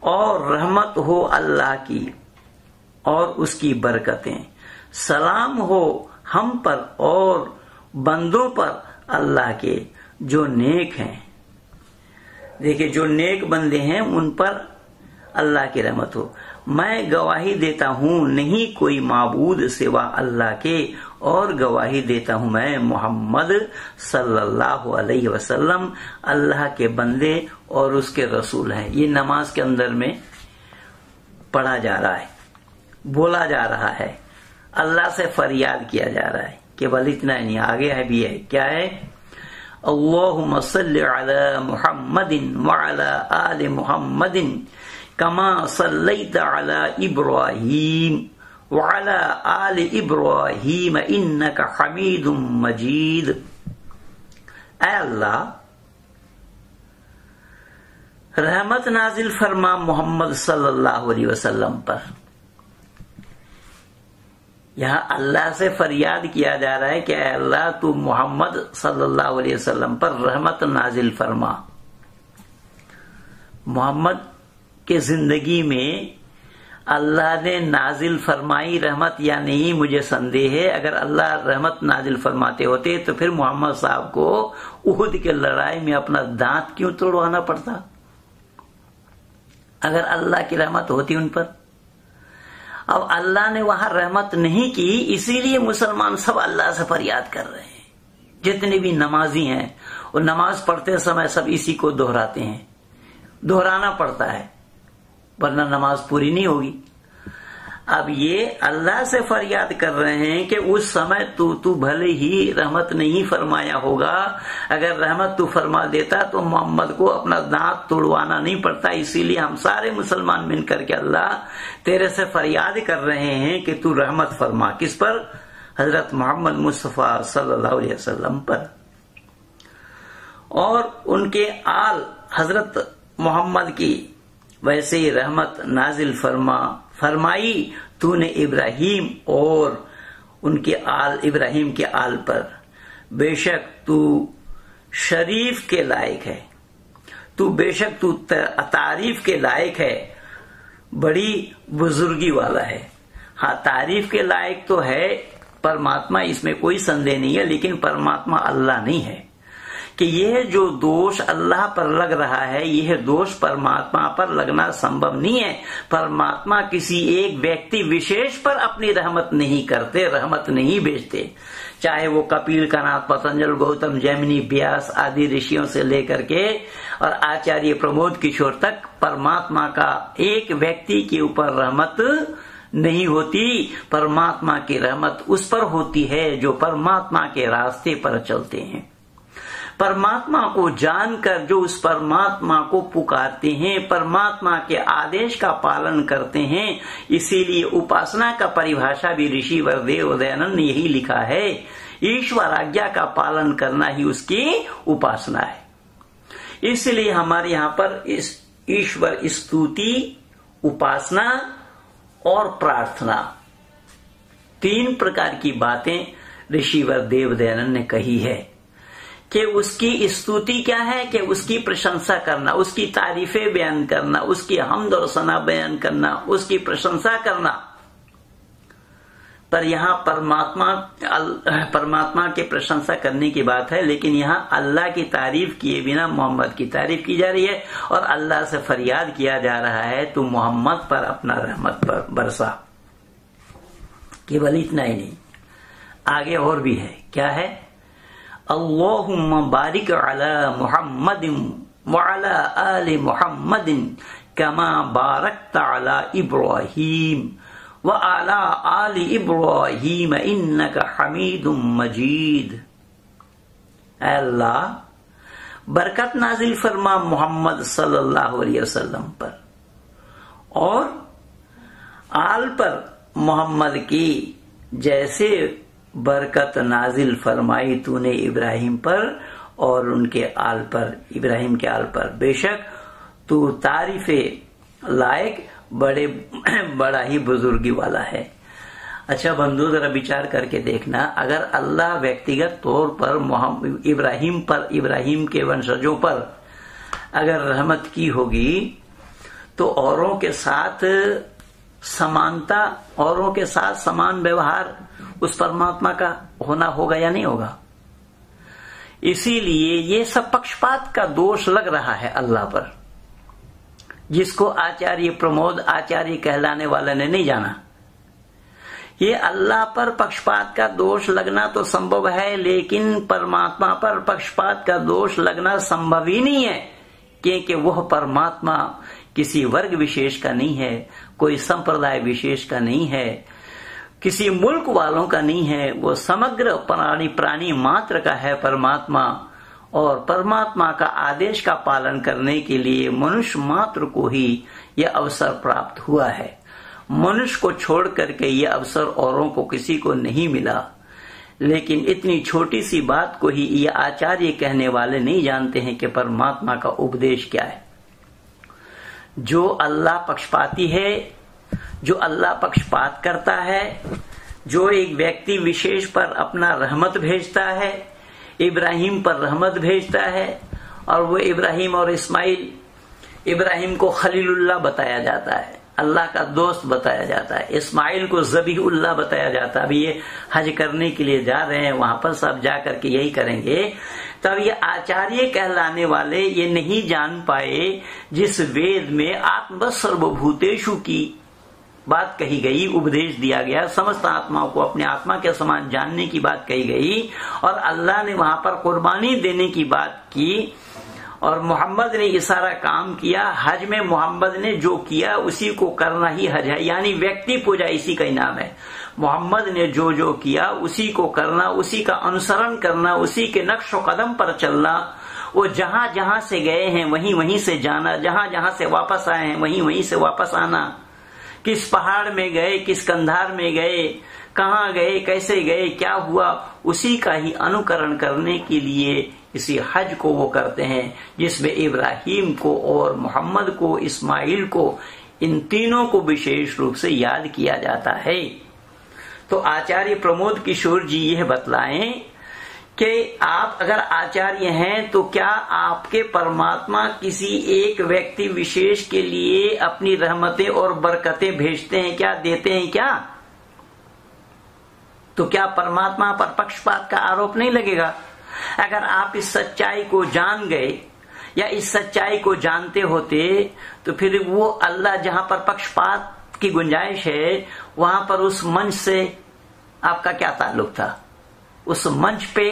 Speaker 1: और रहमत हो अल्लाह की और उसकी बरकतें, सलाम हो हम पर और बंदों पर अल्लाह के जो नेक हैं। देखिए, जो नेक बंदे हैं उन पर अल्लाह की रहमत हो। मैं गवाही देता हूं नहीं कोई माबूद सिवा अल्लाह के, और गवाही देता हूं मैं मोहम्मद सल्लल्लाहु अलैहि वसल्लम अल्लाह के बंदे और उसके रसूल हैं। ये नमाज के अंदर में पढ़ा जा रहा है, बोला जा रहा है, अल्लाह से फरियाद किया जा रहा है। केवल इतना नहीं, आगे है भी है। क्या है? अल्लाहुम्मा सल्लि अला मुहम्मदिन व अला आलि मुहम्मदिन कमा सल्लैता अला इब्राहीम व अला आलि इब्राहीम इन्नका हमीदुम मजीद। ऐ अल्लाह, रहमत नाजिल फरमा मोहम्मद सल्लल्लाहु अलैहि वसल्लम पर। यहां अल्लाह से फरियाद किया जा रहा है कि अल्लाह तू मोहम्मद सल्लल्लाहु अलैहि वसल्लम पर रहमत नाजिल फरमा। मोहम्मद के जिंदगी में अल्लाह ने नाजिल फरमाई रहमत या नहीं, मुझे संदेह है। अगर अल्लाह रहमत नाजिल फरमाते होते तो फिर मोहम्मद साहब को उहुद के लड़ाई में अपना दांत क्यों तोड़वाना पड़ता? अगर अल्लाह की रहमत होती उन पर। अब अल्लाह ने वहां रहमत नहीं की, इसीलिए मुसलमान सब अल्लाह से फरियाद कर रहे हैं। जितने भी नमाजी हैं वो नमाज पढ़ते समय सब इसी को दोहराते हैं, दोहराना पड़ता है, वरना नमाज पूरी नहीं होगी। अब ये अल्लाह से फरियाद कर रहे हैं कि उस समय तू भले ही रहमत नहीं फरमाया होगा, अगर रहमत तू फरमा देता तो मोहम्मद को अपना दांत तोड़वाना नहीं पड़ता। इसीलिए हम सारे मुसलमान मिलकर के अल्लाह तेरे से फरियाद कर रहे हैं कि तू रहमत फरमा। किस पर? हजरत मोहम्मद मुस्तफा सल्लल्लाहु अलैहि वसल्लम पर और उनके आल हजरत मोहम्मद की वैसे ही रहमत नाजिल फरमाई तूने इब्राहिम और उनके आल, इब्राहिम के आल पर। बेशक तू शरीफ के लायक है, तू बेशक तू तारीफ के लायक है, बड़ी बुजुर्गी वाला है। हाँ, तारीफ के लायक तो है परमात्मा, इसमें कोई संदेह नहीं है, लेकिन परमात्मा अल्लाह नहीं है कि यह जो दोष अल्लाह पर लग रहा है, यह दोष परमात्मा पर लगना संभव नहीं है। परमात्मा किसी एक व्यक्ति विशेष पर अपनी रहमत नहीं करते, रहमत नहीं भेजते। चाहे वो कपिल कानाथ, पतंजल, गौतम, जैमिनी, व्यास आदि ऋषियों से लेकर के और आचार्य प्रमोद किशोर तक परमात्मा का एक व्यक्ति के ऊपर रहमत नहीं होती। परमात्मा की रहमत उस पर होती है जो परमात्मा के रास्ते पर चलते हैं, परमात्मा को जानकर जो उस परमात्मा को पुकारते हैं, परमात्मा के आदेश का पालन करते हैं। इसीलिए उपासना का परिभाषा भी ऋषि वरदेव दयानंद ने यही लिखा है, ईश्वर आज्ञा का पालन करना ही उसकी उपासना है। इसलिए हमारे यहाँ पर इस ईश्वर स्तुति, उपासना और प्रार्थना, तीन प्रकार की बातें ऋषि वरदेव दयानंद ने कही है कि उसकी स्तुति क्या है कि उसकी प्रशंसा करना, उसकी तारीफें बयान करना, उसकी हमद और सना बयान करना, उसकी प्रशंसा करना। पर यहाँ परमात्मा के प्रशंसा करने की बात है, लेकिन यहाँ अल्लाह की तारीफ किए बिना मोहम्मद की तारीफ की जा रही है और अल्लाह से फरियाद किया जा रहा है तू मोहम्मद पर अपना रहमत पर बरसा। केवल इतना ही नहीं, आगे और भी है। क्या है? अल्लाहुम्मा बारिक अला मुहम्मदिन व अला आलि मुहम्मदिन कमा बारकता अला इब्राहीम व अला आलि इब्राहीम इन्नका हमीदुम मजीद। अल्लाह, बरकत नाजिल फरमा मोहम्मद सल्लल्लाहु अलैहि वसल्लम पर और आल पर मोहम्मद की जैसे बरकत नाजिल फरमाई तूने इब्राहिम पर और उनके आल पर, इब्राहिम के आल पर। बेशक तू तारीफे लायक बड़ा ही बुजुर्गी वाला है। अच्छा बंधु, जरा विचार करके देखना, अगर अल्लाह व्यक्तिगत तौर पर इब्राहिम के वंशजों पर अगर रहमत की होगी तो औरों के साथ समानता, औरों के साथ समान व्यवहार उस परमात्मा का होना होगा या नहीं होगा? इसीलिए ये सब पक्षपात का दोष लग रहा है अल्लाह पर, जिसको आचार्य प्रमोद आचार्य कहलाने वाले ने नहीं जाना। ये अल्लाह पर पक्षपात का दोष लगना तो संभव है, लेकिन परमात्मा पर पक्षपात का दोष लगना संभव ही नहीं है, क्योंकि वह परमात्मा किसी वर्ग विशेष का नहीं है, कोई संप्रदाय विशेष का नहीं है, किसी मुल्क वालों का नहीं है, वो समग्र प्राणी मात्र का है परमात्मा। और परमात्मा का आदेश का पालन करने के लिए मनुष्य मात्र को ही यह अवसर प्राप्त हुआ है। मनुष्य को छोड़ करके यह अवसर औरों को किसी को नहीं मिला। लेकिन इतनी छोटी सी बात को ही ये आचार्य कहने वाले नहीं जानते हैं कि परमात्मा का उपदेश क्या है। जो अल्लाह पक्षपाती है, जो अल्लाह पक्षपात करता है, जो एक व्यक्ति विशेष पर अपना रहमत भेजता है, इब्राहिम पर रहमत भेजता है, और वो इब्राहिम और इस्माइल, इब्राहिम को खलीलुल्लाह बताया जाता है, अल्लाह का दोस्त बताया जाता है, इस्माइल को ज़बीहुल्लाह बताया जाता है। अभी ये हज करने के लिए जा रहे हैं, वहां पर सब जा करके यही करेंगे। तब ये आचार्य कहलाने वाले ये नहीं जान पाए जिस वेद में आत्म सर्वभूतेषु की बात कही गई, उपदेश दिया गया, समस्त आत्माओं को अपने आत्मा के समान जानने की बात कही गई, और अल्लाह ने वहां पर कुर्बानी देने की बात की, और मोहम्मद ने ये सारा काम किया। हज में मोहम्मद ने जो किया उसी को करना ही हज है, यानी व्यक्ति पूजा इसी का ही नाम है। मोहम्मद ने जो जो किया उसी को करना, उसी का अनुसरण करना, उसी के नक्शो कदम पर चलना। वो जहां जहां से गए हैं वहीं वहीं से जाना, जहां जहां से वापस आए हैं वहीं वहीं से वापस आना। किस पहाड़ में गए, किस कंधार में गए, कहाँ गए, कैसे गए, क्या हुआ, उसी का ही अनुकरण करने के लिए इसी हज को वो करते हैं, जिसमें इब्राहिम को और मोहम्मद को, इस्माइल को, इन तीनों को विशेष रूप से याद किया जाता है। तो आचार्य प्रमोद किशोर जी यह बतलाएं कि आप अगर आचार्य हैं तो क्या आपके परमात्मा किसी एक व्यक्ति विशेष के लिए अपनी रहमतें और बरकतें भेजते हैं क्या, देते हैं क्या? तो क्या परमात्मा पर पक्षपात का आरोप नहीं लगेगा? अगर आप इस सच्चाई को जान गए या इस सच्चाई को जानते होते तो फिर वो अल्लाह जहां पर पक्षपात की गुंजाइश है वहां पर उस मंच से आपका क्या ताल्लुक था? उस मंच पे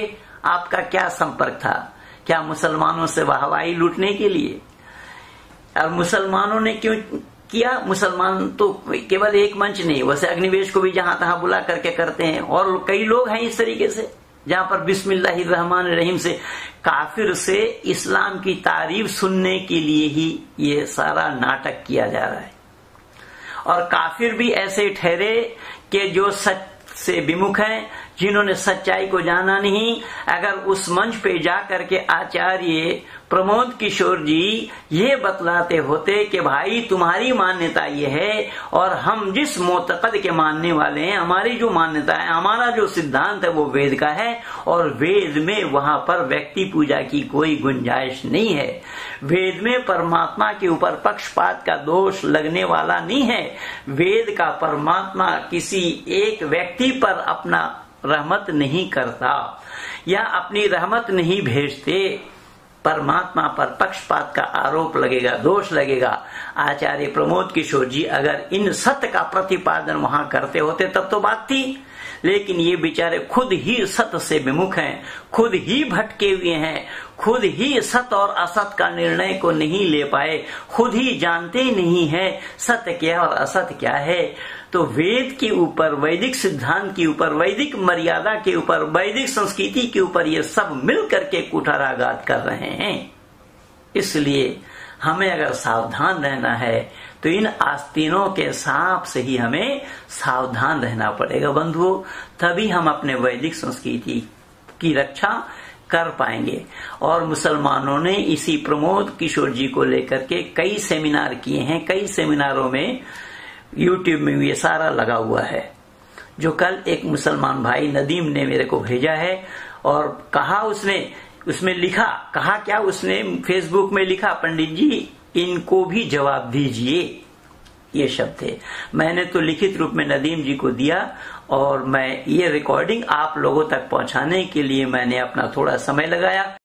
Speaker 1: आपका क्या संपर्क था? क्या मुसलमानों से वाहवाही लूटने के लिए? और मुसलमानों ने क्यों किया? मुसलमान तो केवल एक मंच नहीं, वैसे अग्निवेश को भी जहां तहां बुला करके करते हैं, और कई लोग हैं इस तरीके से जहां पर बिस्मिल्लाहिर्रहमानिर्रहीम से काफिर से इस्लाम की तारीफ सुनने के लिए ही ये सारा नाटक किया जा रहा है। और काफिर भी ऐसे ठहरे कि जो सच से विमुख हैं, जिन्होंने सच्चाई को जाना नहीं। अगर उस मंच पे जाकर के आचार्य प्रमोद किशोर जी ये बतलाते होते कि भाई तुम्हारी मान्यता ये है और हम जिस मोतकद के मानने वाले हैं, हमारी जो मान्यता है, हमारा जो सिद्धांत है वो वेद का है, और वेद में वहां पर व्यक्ति पूजा की कोई गुंजाइश नहीं है। वेद में परमात्मा के ऊपर पक्षपात का दोष लगने वाला नहीं है। वेद का परमात्मा किसी एक व्यक्ति पर अपना रहमत नहीं करता या अपनी रहमत नहीं भेजते। परमात्मा पर पक्षपात का आरोप लगेगा, दोष लगेगा। आचार्य प्रमोद किशोर जी अगर इन सत्य का प्रतिपादन वहां करते होते तब तो बात थी, लेकिन ये बेचारे खुद ही सत्य से विमुख हैं, खुद ही भटके हुए हैं, खुद ही सत्य और असत्य का निर्णय को नहीं ले पाए, खुद ही जानते नहीं है सत्य क्या और असत्य क्या है। तो वेद के ऊपर, वैदिक सिद्धांत के ऊपर, वैदिक मर्यादा के ऊपर, वैदिक संस्कृति के ऊपर ये सब मिल करके कुठाराघात कर रहे हैं। इसलिए हमें अगर सावधान रहना है तो इन आस्तीनों के सांप से ही हमें सावधान रहना पड़ेगा बंधुओं, तभी हम अपने वैदिक संस्कृति की रक्षा कर पाएंगे। और मुसलमानों ने इसी प्रमोद किशोर जी को लेकर के कई सेमिनार किए हैं, कई सेमिनारों में यूट्यूब में ये सारा लगा हुआ है। जो कल एक मुसलमान भाई नदीम ने मेरे को भेजा है। और कहा उसमें लिखा, कहा क्या उसने फेसबुक में लिखा, पंडित जी इनको भी जवाब दीजिए, ये शब्द थे। मैंने तो लिखित रूप में नदीम जी को दिया और मैं ये रिकॉर्डिंग आप लोगों तक पहुंचाने के लिए मैंने अपना थोड़ा समय लगाया।